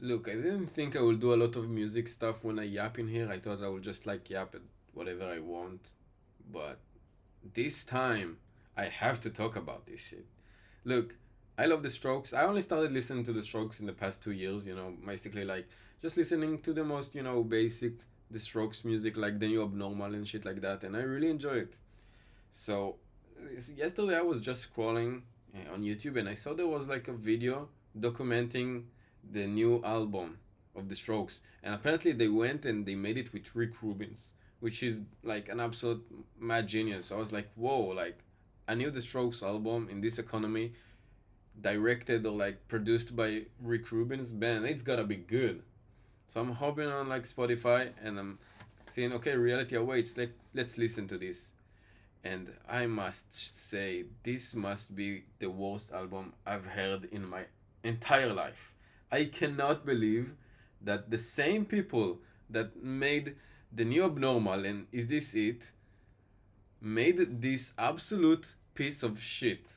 Look, I didn't think I will do a lot of music stuff when I yap in here. I thought I would just like yap at whatever I want. But this time, I have to talk about this shit. Look, I love the Strokes. I only started listening to the Strokes in the past 2 years, basically like just listening to the most, basic the Strokes music, like the new Abnormal and shit like that, and I really enjoy it. So, yesterday I was just scrolling on YouTube and I saw there was like a video documenting the new album of the Strokes, and apparently they went and they made it with Rick Rubins, which is like an absolute mad genius. So I was like, whoa, like a new The Strokes album in this economy, directed or like produced by Rick Rubins, man, it's gotta be good. So I'm hopping on like Spotify and I'm seeing, okay, reality awaits. Let's listen to this. And I must say, this must be the worst album I've heard in my entire life. I cannot believe that the same people that made the new Abnormal and Is This It made this absolute piece of shit.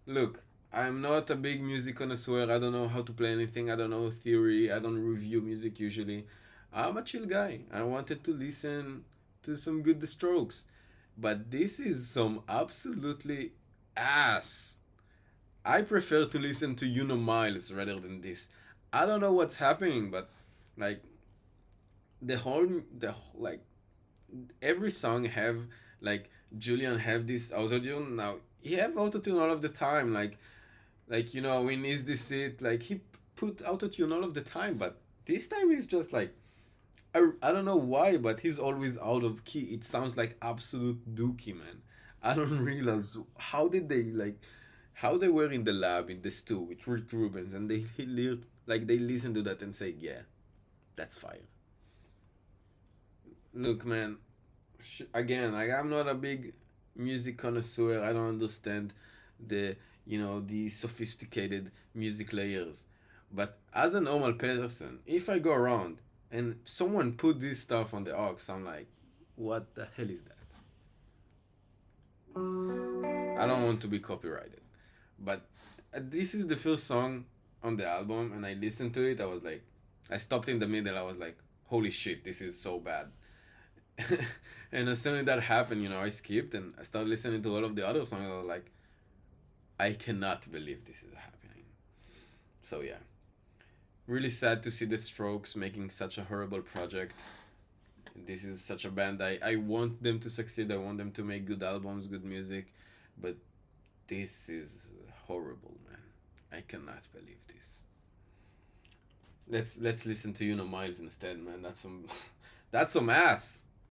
Look, I'm not a big music connoisseur. I don't know how to play anything. I don't know theory. I don't review music usually. I'm a chill guy. I wanted to listen to some good The Strokes. But this is some absolutely ass. I prefer to listen to Miles rather than this. I don't know what's happening, but like the whole the like every song have like Julian have this autotune. Now he have autotune all of the time. Like in Is This It, like he put autotune all of the time, but this time he's just like I don't know why, but he's always out of key. It sounds like absolute dookie, man. I don't realize how did they like how they were in the lab in the stew with Rick Rubens and they listen to that and say, yeah, that's fire. Look, man, again, like I'm not a big music connoisseur. I don't understand the the sophisticated music layers. But as a normal person, if I go around and someone put this stuff on the aux, I'm like, what the hell is that? I don't want to be copyrighted. But this is the first song on the album, and I listened to it. I was like, I stopped in the middle. I was like, holy shit, this is so bad. And as soon as that happened, I skipped and I started listening to all of the other songs. I was like, I cannot believe this is happening. So yeah, really sad to see the Strokes making such a horrible project. This is such a band. I want them to succeed. I want them to make good albums, good music, but this is horrible, man. I cannot believe this. Let's listen to Miles instead, man. That's some that's some ass.